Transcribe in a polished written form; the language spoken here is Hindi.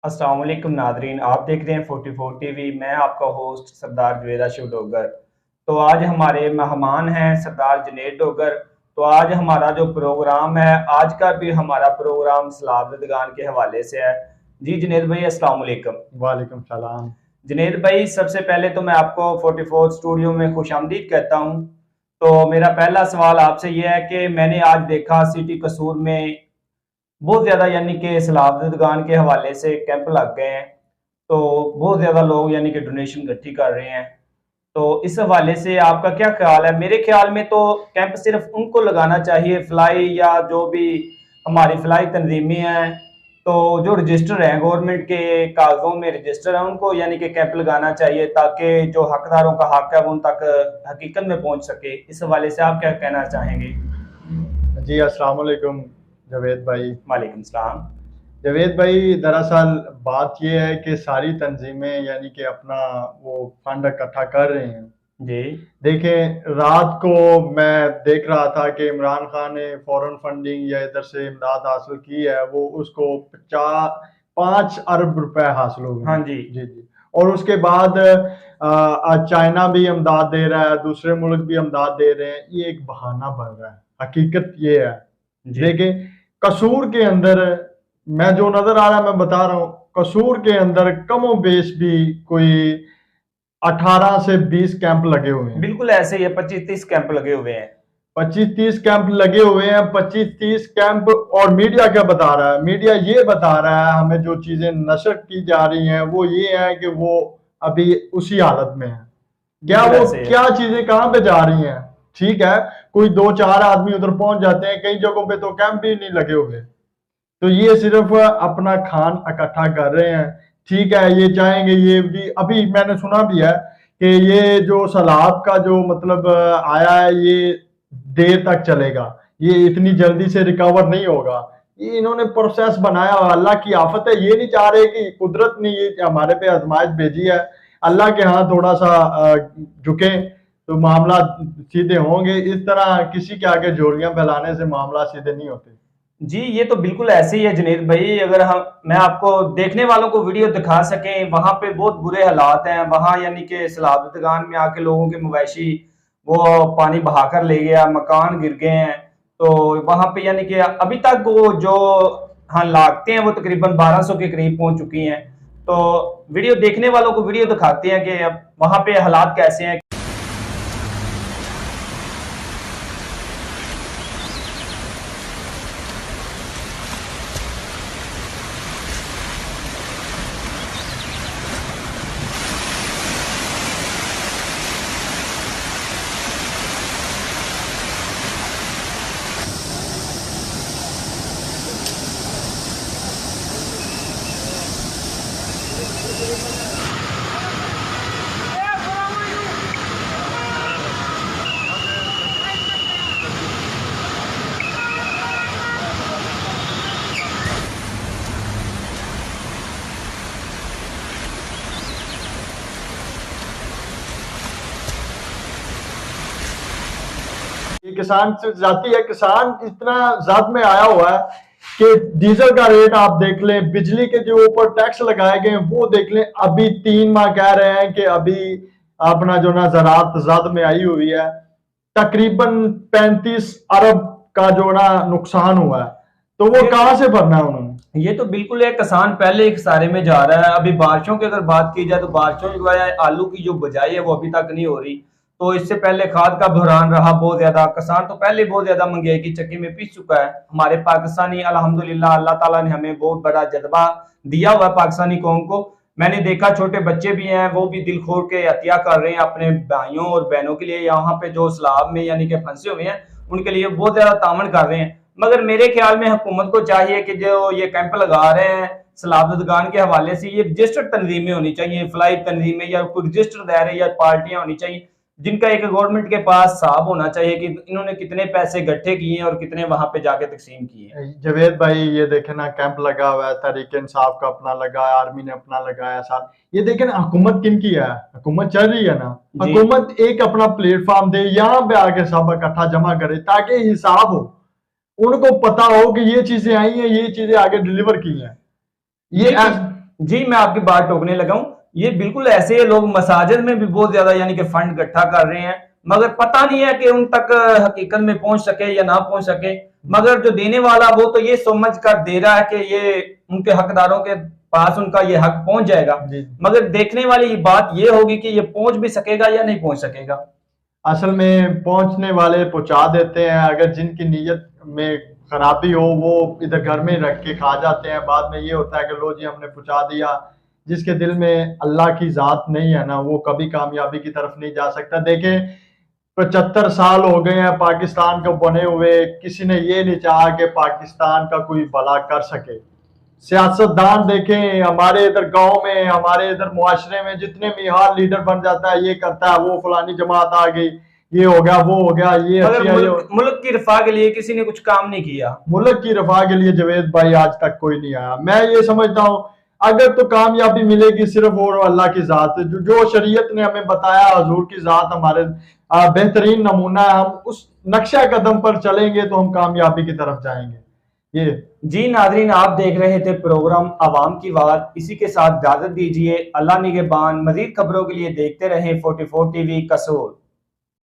अस्सलाम वालेकुम नादरीन, आप देख रहे हैं 44 टीवी। मैं आपका होस्ट सरदार जुवेदा शिव डोगर। तो आज हमारे मेहमान हैं सरदार जुनेद डोगर। तो आज हमारा जो प्रोग्राम है, आज का भी हमारा प्रोग्राम सलाब दगान के हवाले से है। जी जुनेद भाई, अस्सलाम वालेकुम। वालेकुम सलाम। जुनेद भाई, सबसे पहले तो मैं आपको 44 स्टूडियो में खुशामदीद कहता हूँ। तो मेरा पहला सवाल आपसे यह है कि मैंने आज देखा सिटी कसूर में बहुत ज़्यादा यानी कि सलाब के हवाले से कैंप लग गए हैं। तो बहुत ज़्यादा लोग यानी कि डोनेशन इकट्ठी कर रहे हैं। तो इस हवाले से आपका क्या ख्याल है? मेरे ख्याल में तो कैंप सिर्फ उनको लगाना चाहिए, फ्लाई या जो भी हमारी फ्लाई तंजीमें हैं, तो जो रजिस्टर हैं गवर्नमेंट के कागजों में रजिस्टर है, उनको यानी कि कैंप लगाना चाहिए ताकि जो हकदारों का हक है वो उन तक हकीकत में पहुंच सके। इस हवाले से आप क्या कहना चाहेंगे? जी अस्सलाम वालेकुम जावेद भाई। वालेकुम सलाम। जावेद भाई, दरअसल बात यह है कि सारी तंजीमें यानी कि अपना वो फंड इकट्ठा कर रहे हैं। जी। देखें, रात को मैं देख रहा था कि इमरान खान ने फॉरेन फंडिंग या इधर से इमदाद हासिल की है, वो उसको 5 अरब रुपए हासिल हो गए। हाँ जी। जी जी। और उसके बाद चाइना भी इमदाद दे रहा है, दूसरे मुल्क भी इमदाद दे रहे हैं। ये एक बहाना बन रहा है, हकीकत ये है। देखें, कसूर के अंदर मैं जो नजर आ रहा है मैं बता रहा हूँ, कसूर के अंदर कमो बेश भी कोई 18 से 20 कैंप लगे हुए हैं। बिल्कुल ऐसे ही है, 25-30 कैंप लगे हुए हैं। 25-30 कैंप लगे हुए हैं। 25-30 कैंप। और मीडिया क्या बता रहा है? मीडिया ये बता रहा है हमें, जो चीजें नशर की जा रही हैं वो ये है कि वो अभी उसी हालत में है। क्या वो क्या चीजें कहां पे जा रही हैं? ठीक है, कोई 2-4 आदमी उधर पहुंच जाते हैं, कई जगहों पे तो कैंप भी नहीं लगे हुए। तो ये सिर्फ अपना खान इकट्ठा कर रहे हैं। ठीक है, ये चाहेंगे ये भी। अभी मैंने सुना भी है कि ये जो सैलाब का जो मतलब आया है, ये देर तक चलेगा, ये इतनी जल्दी से रिकवर नहीं होगा। ये इन्होंने प्रोसेस बनाया, अल्लाह की आफत है। ये नहीं चाह रहे कि कुदरत ने ये हमारे पे आजमाइश भेजी है, अल्लाह के यहाँ थोड़ा सा झुके तो मामला सीधे होंगे। इस तरह किसी के आगे झोलियां फैलाने से मामला सीधे नहीं होते। जी, ये तो बिल्कुल ऐसे ही है जुनेद भाई। अगर हम मैं आपको देखने वालों को वीडियो दिखा सकें, वहां पे बहुत बुरे हालात हैं। वहां यानी कि सैलाब में आके लोगों के मवेशी वो पानी बहाकर ले गया, मकान गिर गए हैं। तो वहां पे यानी कि अभी तक वो जो हाँ लागते हैं वो तकरीबन 1200 के करीब पहुंच चुकी हैं। तो वीडियो देखने वालों को वीडियो दिखाते हैं कि अब वहां पे हालात कैसे हैं। ये किसान से जाती है। किसान इतना जात में आया हुआ है कि डीजल का रेट आप देख लें, बिजली के जो ऊपर टैक्स लगाए गए वो देख लें। अभी 3 माह कह रहे हैं कि अभी अपना जो ना ज़राअत ज़द में आई हुई है, तकरीबन 35 अरब का जो ना नुकसान हुआ है। तो वो कहां से भरना है उन्होंने? ये तो बिल्कुल है, किसान पहले एक सारे में जा रहा है। अभी बारिशों की अगर बात की जाए तो बारिशों की वजह आलू की जो बुझाई है वो अभी तक नहीं हो रही। तो इससे पहले खाद का बहरान रहा बहुत ज्यादा। किसान तो पहले बहुत ज्यादा महंगाई की चक्की में पिस चुका है। हमारे पाकिस्तानी अल्हम्दुलिल्लाह अल्लाह ताला ने हमें बहुत बड़ा जज्बा दिया हुआ है पाकिस्तानी कौम को। मैंने देखा छोटे बच्चे भी हैं, वो भी दिल खोल के हत्या कर रहे हैं अपने भाइयों और बहनों के लिए, यहाँ पे जो सैलाब में यानी कि फंसे हुए हैं उनके लिए बहुत ज्यादा तामन कर रहे हैं। मगर मेरे ख्याल में हुकूमत को चाहिए कि जो ये कैंप लगा रहे हैं सलाबतगान के हवाले से, ये रजिस्टर्ड तंजीमें होनी चाहिए, फ्लाई तंजीमें या कोई रजिस्टर्ड दायरे या पार्टियां होनी चाहिए जिनका एक गवर्नमेंट के पास हिसाब होना चाहिए कि इन्होंने कितने पैसे इकट्ठे किए और कितने वहां पे जाके तकसीम किए। जवेद भाई, ये देखे ना, कैंप लगा हुआ है, तहरीक इंसाफ का अपना लगा है, आर्मी ने अपना लगाया साथ। ये देखे ना, हुकूमत किन की है? हुकूमत चल रही है ना। हुकूमत एक अपना प्लेटफॉर्म दे, यहाँ पे आके सब इकट्ठा जमा करे ताकि हिसाब हो, उनको पता हो कि ये चीजें आई हैं, ये चीजें आगे डिलीवर की हैं। ये जी, मैं आपकी बात टोकने लगा हूँ। ये बिल्कुल ऐसे है, लोग मसाजिद में भी बहुत ज्यादा यानी कि फंड इकट्ठा कर रहे हैं, मगर पता नहीं है कि उन तक हकीकत में पहुंच सके या ना पहुंच सके। मगर जो देने वाला वो तो ये समझ कर दे रहा है कि ये उनके हकदारों के पास उनका ये हक पहुंच जाएगा, जी। मगर देखने वाली बात ये होगी कि ये पहुंच भी सकेगा या नहीं पहुंच सकेगा। असल में पहुंचने वाले पहुंचा देते हैं, अगर जिनकी नीयत में खराबी हो वो इधर घर में रख के खा जाते हैं। बाद में ये होता है कि लो जी हमने पहुंचा दिया। जिसके दिल में अल्लाह की जात नहीं है ना, वो कभी कामयाबी की तरफ नहीं जा सकता। देखें, 75 साल हो गए हैं पाकिस्तान को बने हुए, किसी ने ये नहीं चाहा कि पाकिस्तान का कोई भला कर सके। सियासतदान देखें, हमारे इधर गांव में, हमारे इधर मुआशरे में जितने भी हर लीडर बन जाता है, ये करता है, वो फलानी जमात आ गई, ये हो गया, वो हो गया, ये अच्छी मगर है, मुल्क की रफा के लिए किसी ने कुछ काम नहीं किया। मुल्क की रफा के लिए जावेद भाई आज तक कोई नहीं आया। मैं ये समझता हूँ अगर तो कामयाबी मिलेगी सिर्फ और अल्लाह की जात, जो शरीयत ने हमें बताया, हजूर की जात हमारे बेहतरीन नमूना है। हम उस नक्शा कदम पर चलेंगे तो हम कामयाबी की तरफ जाएंगे। ये जी नाजरीन, आप देख रहे थे प्रोग्राम अवाम की बात। इसी के साथ इजाजत दीजिए। अल्लाह निगहबान। मजीद खबरों के लिए देखते रहें 44 टीवी कसोल।